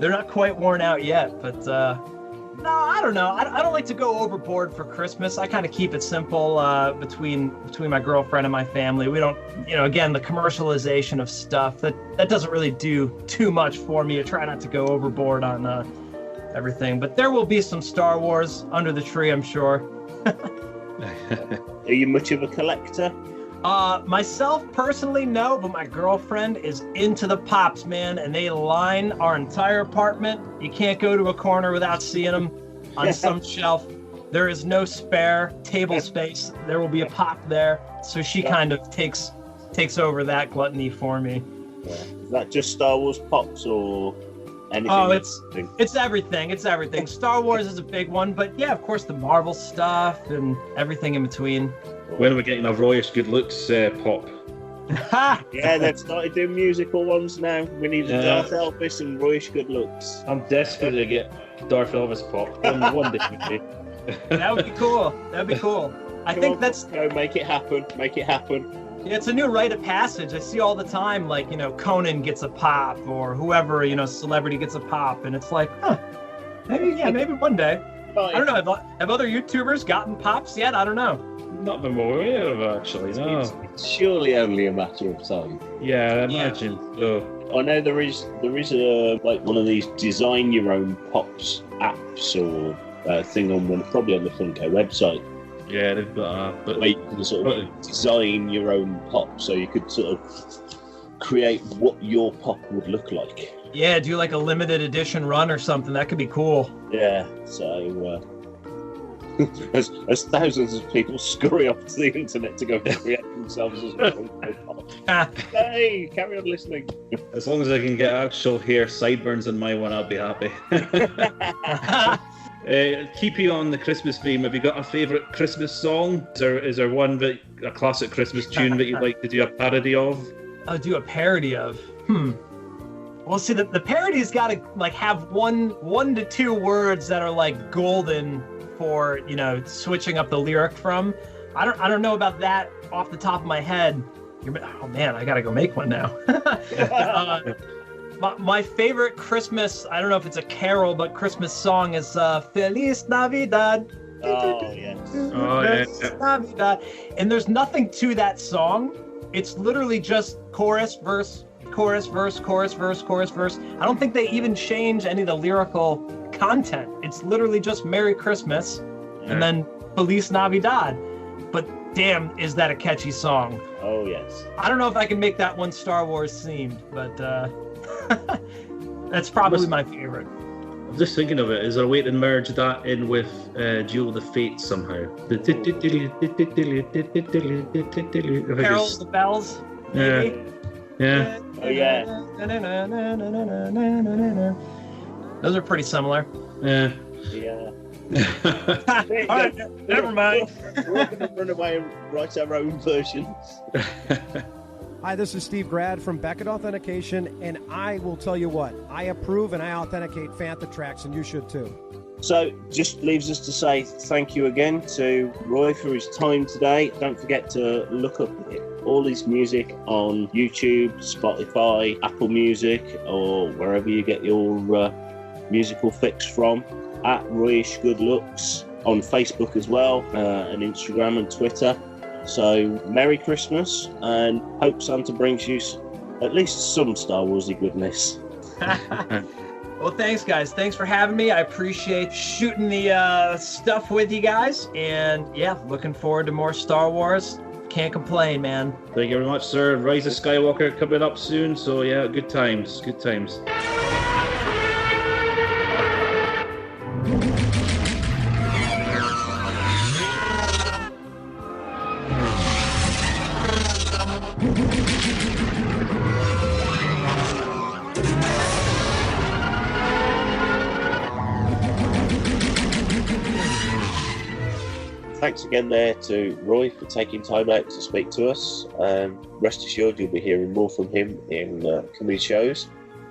They're not quite worn out yet, but no, I don't know. I don't like to go overboard for Christmas. I kind of keep it simple between my girlfriend and my family. We don't, again, the commercialization of stuff, that doesn't really do too much for me. I try not to go overboard on everything. But there will be some Star Wars under the tree, I'm sure. Are you much of a collector? Myself personally, no, but my girlfriend is into the pops, man, and they line our entire apartment. You can't go to a corner without seeing them on some shelf. There is no spare table space. There will be a pop there, so she kind of takes over that gluttony for me. Yeah. Is that just Star Wars pops or anything? Oh, it's everything. It's everything. Star Wars is a big one, but yeah, of course, the Marvel stuff and everything in between. When are we getting a Royish Goodlooks pop? Yeah, they've started doing musical ones now. We need a Darth Elvis and Royish Goodlooks. I'm desperate to get Darth Elvis pop. One day, maybe. That would be cool. That'd be cool. I think that's... Go, make it happen. Make it happen. Yeah, it's a new rite of passage. I see all the time, like, Conan gets a pop, or whoever, celebrity gets a pop, and it's like, maybe one day. I don't know. Have other YouTubers gotten pops yet? I don't know. Not that I'm aware of, actually, no. It's surely only a matter of time. Yeah, I imagine. So. I know there is a like one of these design your own pops apps or thing probably on the Funko website. Yeah, they've got where you can sort of design your own pop, so you could sort of create what your pop would look like. Yeah, do like a limited edition run or something. That could be cool. Yeah, so as thousands of people scurry off to the internet to go create themselves as a pop. Hey, carry on listening. As long as I can get actual hair sideburns on my one, I'll be happy. Keeping on the Christmas theme, have you got a favourite Christmas song? Is there one a classic Christmas tune that you'd like to do a parody of? I'll do a parody of. Well, see, the parody's got to like have one to two words that are like golden for, you know, switching up the lyric from. I don't know about that off the top of my head. Oh man, I gotta go make one now. My favorite Christmas, I don't know if it's a carol, but Christmas song is Feliz Navidad. Oh, yes. Feliz Navidad. And there's nothing to that song. It's literally just chorus, verse, chorus, verse, chorus, verse, chorus, verse. I don't think they even change any of the lyrical content. It's literally just Merry Christmas and then Feliz Navidad. But damn, is that a catchy song. Oh, yes. I don't know if I can make that one Star Wars themed, but that's probably my favorite. I'm just thinking of it. Is there a way to merge that in with Duel of the Fates somehow? Carol of the Bells, maybe? Yeah. Oh, yeah. Those are pretty similar. Yeah. Yeah. All right, never mind. We're going to run away and write our own versions. Hi, this is Steve Grad from Beckett Authentication, and I will tell you what, I approve and I authenticate Fantha tracks, and you should too. So, just leaves us to say thank you again to Roy for his time today. Don't forget to look up all his music on YouTube, Spotify, Apple Music, or wherever you get your musical fix from, at Royish Goodlooks, on Facebook as well, and Instagram and Twitter. So, Merry Christmas, and hope Santa brings you at least some Star Warsy goodness. Well, thanks, guys. Thanks for having me. I appreciate shooting the stuff with you guys. And, yeah, looking forward to more Star Wars. Can't complain, man. Thank you very much, sir. Rise of Skywalker coming up soon. So, yeah, good times. Good times. Thanks again there to Roy for taking time out to speak to us. Rest assured you'll be hearing more from him in coming shows.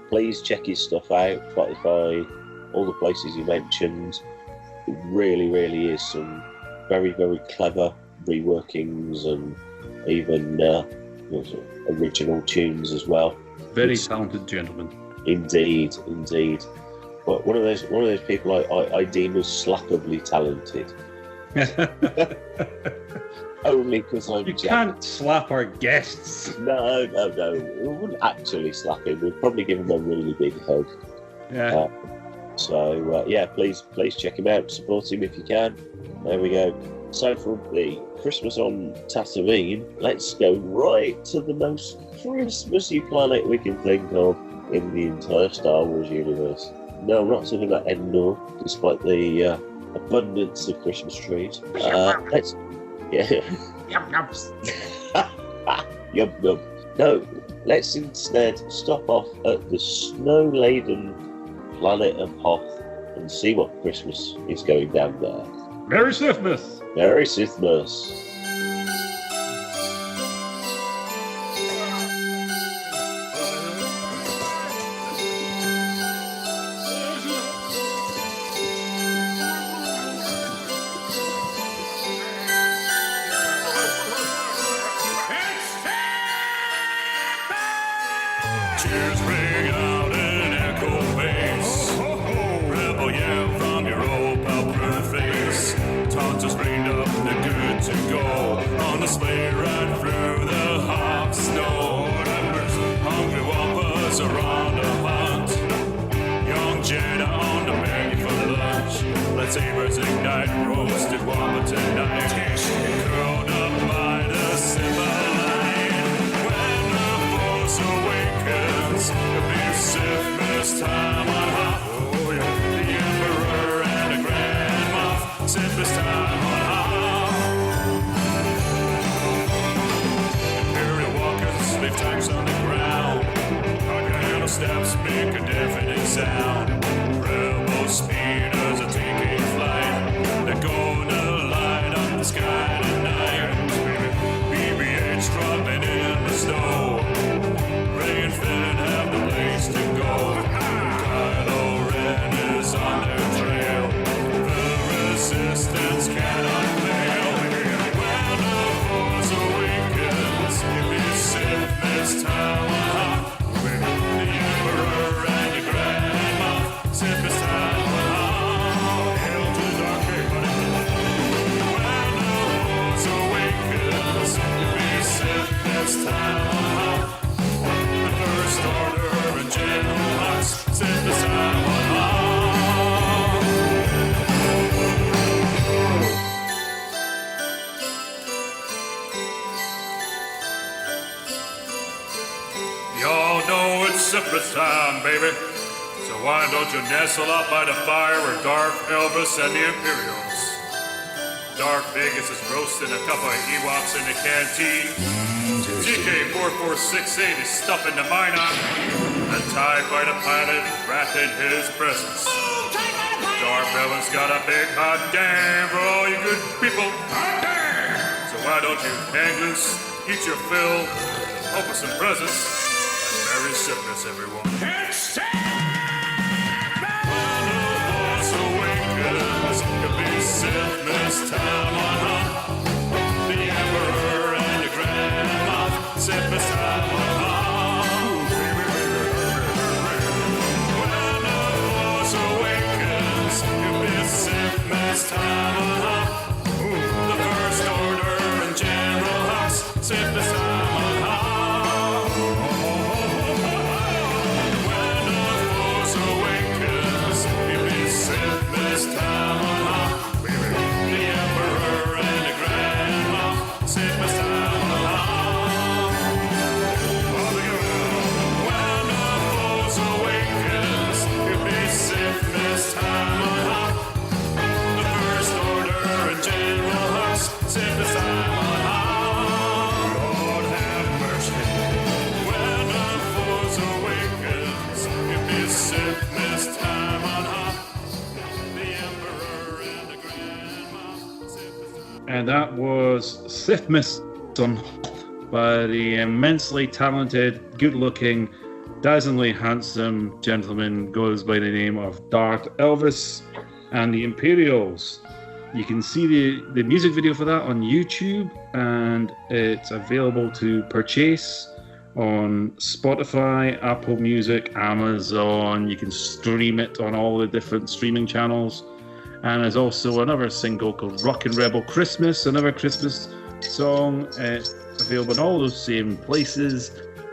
Please check his stuff out, Spotify, all the places you mentioned. It really, really is some very, very clever reworkings and even sort of original tunes as well. Very talented gentleman. Indeed, indeed. But one of those people I deem as slappably talented. Only because I'm You can't slap our guests. No. We wouldn't actually slap him. We'd probably give him a really big hug. Yeah. Please check him out. Support him if you can. There we go. So from the Christmas on Tatooine, let's go right to the most Christmassy planet we can think of in the entire Star Wars universe. No, I'm not talking about Endor, despite the abundance of Christmas trees. Yum yum. No, let's instead stop off at the snow-laden planet of Hoth and see what Christmas is going down there. Merry Sithmas! Merry Sithmas. Cheers ring out in echo bass. Rebel yell from your old pal crew. sabers ignite, roasted wombat tonight, curled up by the silver light. When the force awakens, it'll be Sithmas time on high. Oh yeah, the Emperor and the Grand Moff, Sithmas time on high. Imperial walkers leave tanks on the ground. Gargano steps make a deafening sound. Rebel speeders are taking flight. They're gonna light up the sky tonight. BB-8's dropping in the snow. Rey and Finn have the place to go. Kylo Ren is on their trail. The resistance cannot fail. When the Force awakens, it be Sithmas time. The Emperor and the Grand Moff, Sithmas time. Hail to Dark Vader. When the Force awakens, it be Sithmas time. The First Order and General Hux, Sithmas time. Y'all know it's Sithmas time, baby. So why don't you nestle up by the fire with Darth Elvis and the Imperials? Darth Vegas is roasting a couple of Ewoks in the canteen. GK4468 is stuffing the Minot. And TIE Fighter pilot wrapped in his presence. Darth Elvis got a big hot damn for all you good people. Hot damn! So why don't you hang loose, eat your fill, open some presents. Merry Sithmas, everyone. It's when the Force awakens, it'll be Sithmas time on high. The Emperor and the Grand Moff, Sithmas time on high. When the Force awakens, it'll be Sithmas time on high. The First Order and General Hux, Sithmas time on high. Sithmas time on high. The Emperor and the Grand Moff, Sithmas time on high. When the Force awakens, it'll be Sithmas time on high. The First Order and General Hux, Sithmas time on high. Lord have mercy. When the Force awakens, it'll be Sithmas time on high. And that was Sithmas on by the immensely talented, good-looking, dazzlingly handsome gentleman goes by the name of Darth Elvis and the Imperials. You can see the music video for that on YouTube, and it's available to purchase on Spotify, Apple Music, Amazon. You can stream it on all the different streaming channels. And there's also another single called Rockin' Rebel Christmas, another Christmas song, available in all those same places.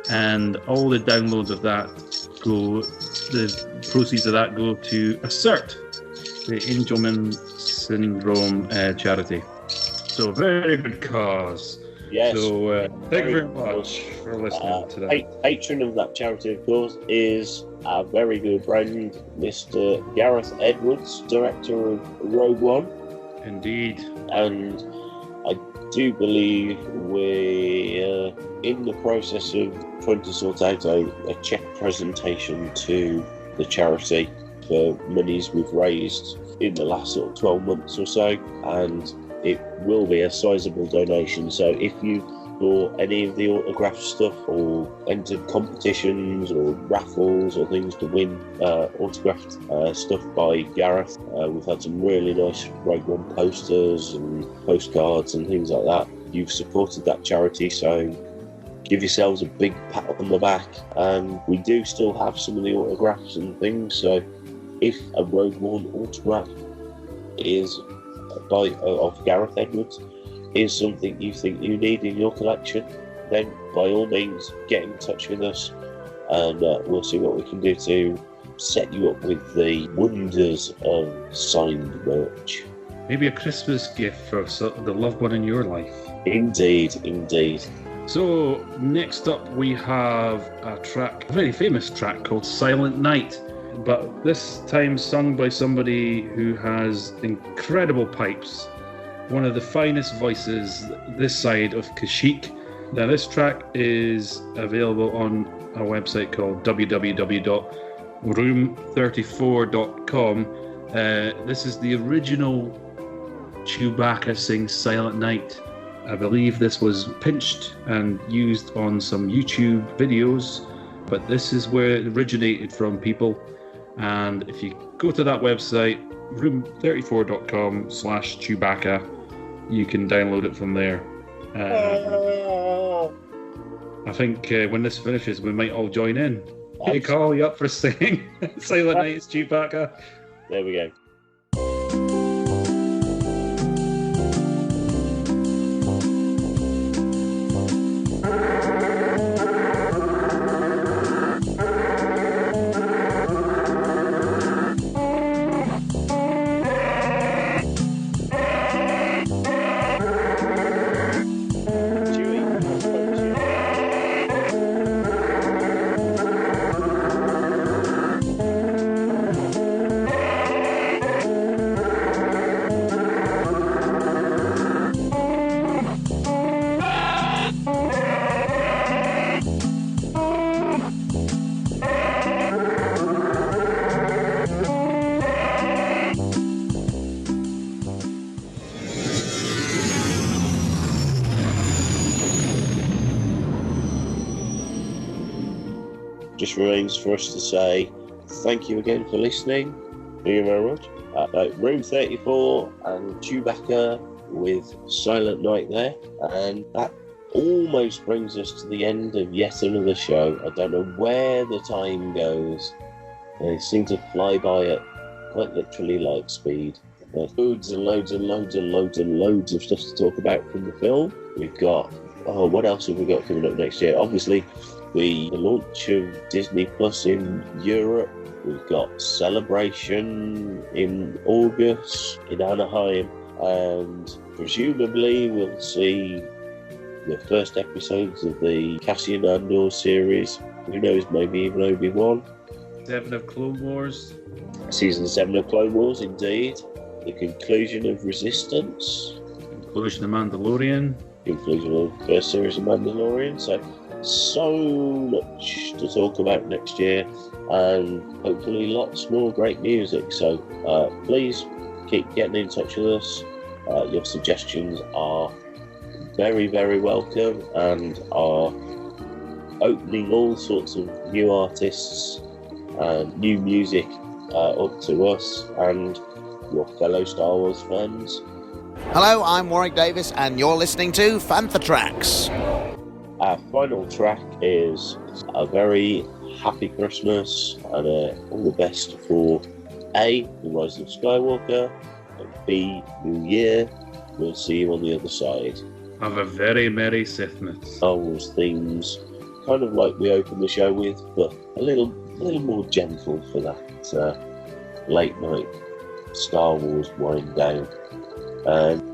And all the downloads of that the proceeds of that go to Assert, the Angelman Syndrome charity. So very good cause. Yes. So thank you very much for listening to that. Patron of that charity, of course, is our very good friend, Mr. Gareth Edwards, director of Rogue One. Indeed. And I do believe we're in the process of trying to sort out a check presentation to the charity for monies we've raised in the last sort of 12 months or so. And it will be a sizable donation. So if you bought any of the autograph stuff or entered competitions or raffles or things to win autographed stuff by Gareth, we've had some really nice Rogue One posters and postcards and things like that. You've supported that charity, so give yourselves a big pat on the back. And we do still have some of the autographs and things, so if a Rogue One autograph is of Gareth Edwards is something you think you need in your collection, then by all means get in touch with us, and we'll see what we can do to set you up with the wonders of signed merch. Maybe a Christmas gift for the loved one in your life. Indeed, indeed. So, next up we have a very famous track called Silent Night, but this time sung by somebody who has incredible pipes, one of the finest voices this side of Kashyyyk. Now, this track is available on a website called www.room34.com. This is the original Chewbacca sings Silent Night. I believe this was pinched and used on some YouTube videos, but this is where it originated from, people. And if you go to that website, room34.com/Chewbacca, you can download it from there. I think when this finishes, we might all join in. Hey, Carl, you up for singing Silent Night is Chewbacca? There we go. Just remains for us to say thank you again for listening. Thank you very much. Room 34 and Chewbacca with Silent Night there. And that almost brings us to the end of yet another show. I don't know where the time goes. They seem to fly by at quite literally light speed. There's loads and loads and loads and loads and loads of stuff to talk about from the film. We've got, what else have we got coming up next year? Obviously, the launch of Disney Plus in Europe. We've got Celebration in August in Anaheim, and presumably we'll see the first episodes of the Cassian Andor series. Who knows, maybe even Obi-Wan. 7 of Clone Wars. Season 7 of Clone Wars, indeed. The conclusion of Resistance. Conclusion of Mandalorian. Conclusion of the first series of Mandalorian. So much to talk about next year, and hopefully lots more great music. So please keep getting in touch with us. Your suggestions are very, very welcome, and are opening all sorts of new artists and new music up to us and your fellow Star Wars fans. Hello, I'm Warwick Davis, and you're listening to Fantha Tracks. Our final track is a very happy Christmas and all the best for A, The Rise of Skywalker, and B, New Year. We'll see you on the other side. Have a very merry Sithmas. Star Wars themes, kind of like we opened the show with, but a little more gentle for that late night Star Wars wind down.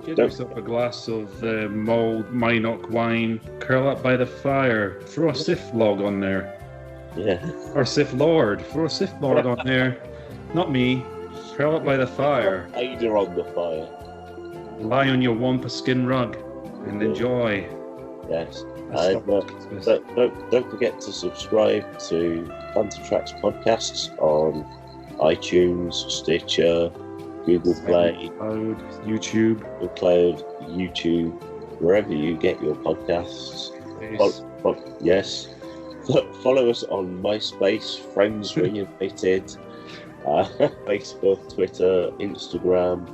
Get yourself a glass of mulled Minot wine, curl up by the fire, throw a Sith log on there. Yeah. Or Sith Lord. Throw a Sith Lord on there. Not me. Curl up by the fire. Vader on the fire. Lie on your Wampa skin rug and enjoy. Yes. And don't forget to subscribe to Fantha Tracks podcasts on iTunes, Stitcher, Google Play, YouTube, wherever you get your podcasts. Yes. Follow us on MySpace, Friends Reunited, Facebook, Twitter, Instagram.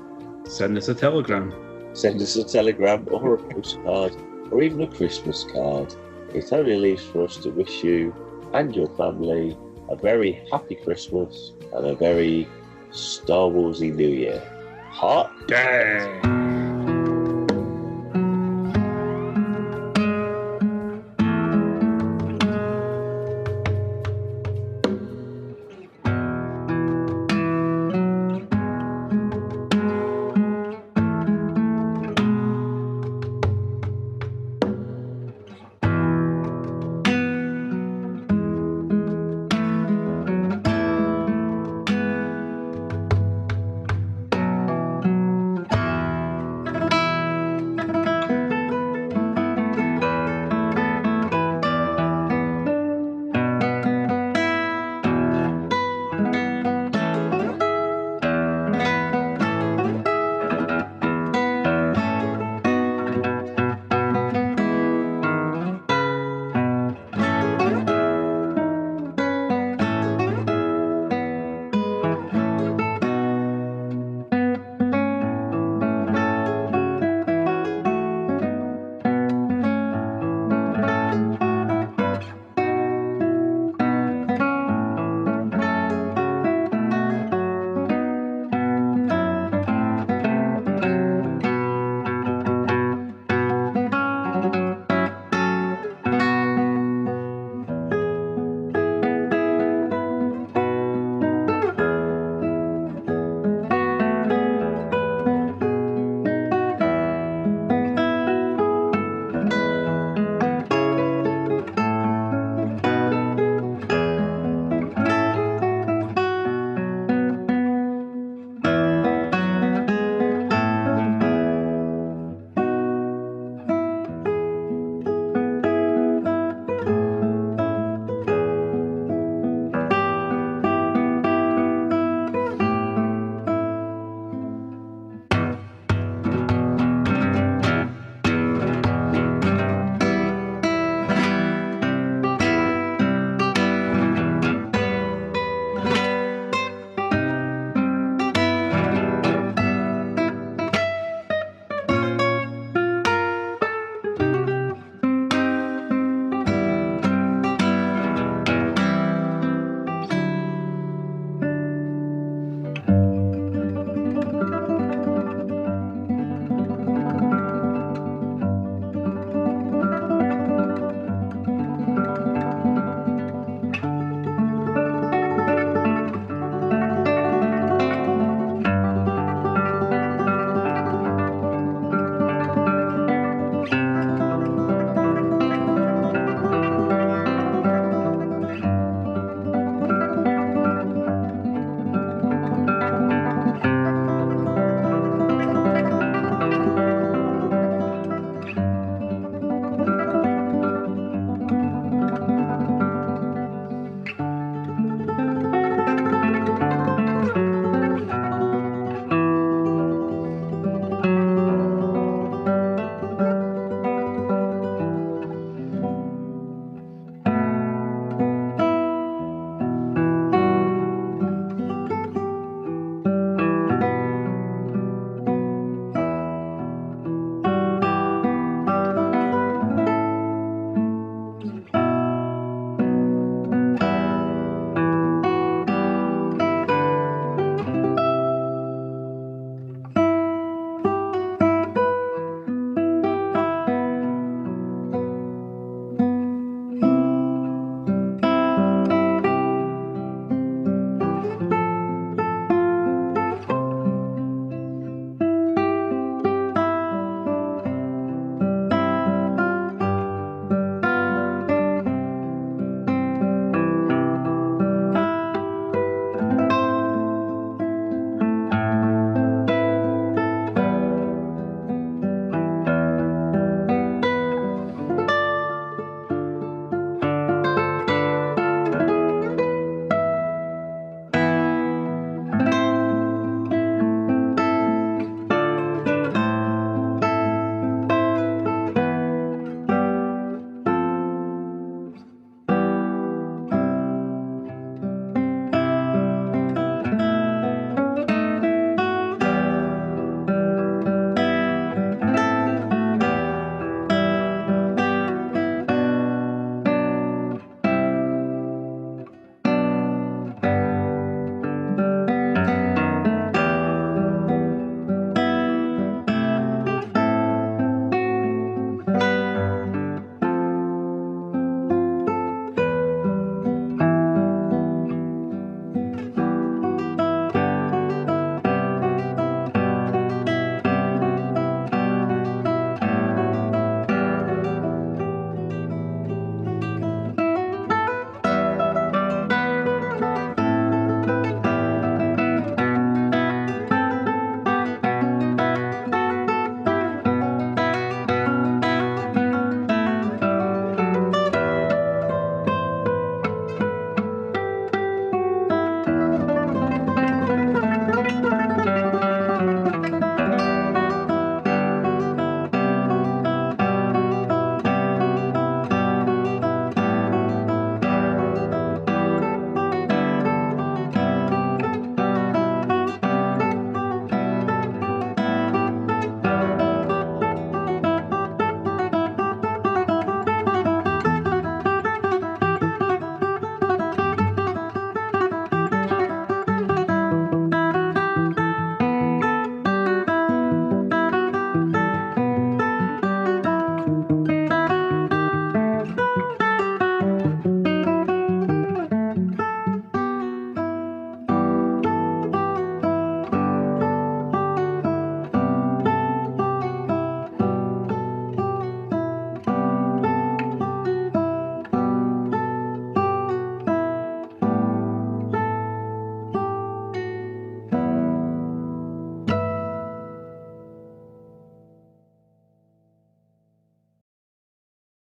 Send us a telegram. Or a postcard, or even a Christmas card. It only leaves for us to wish you and your family a very happy Christmas and a very Star Warsy New Year. Hot dang!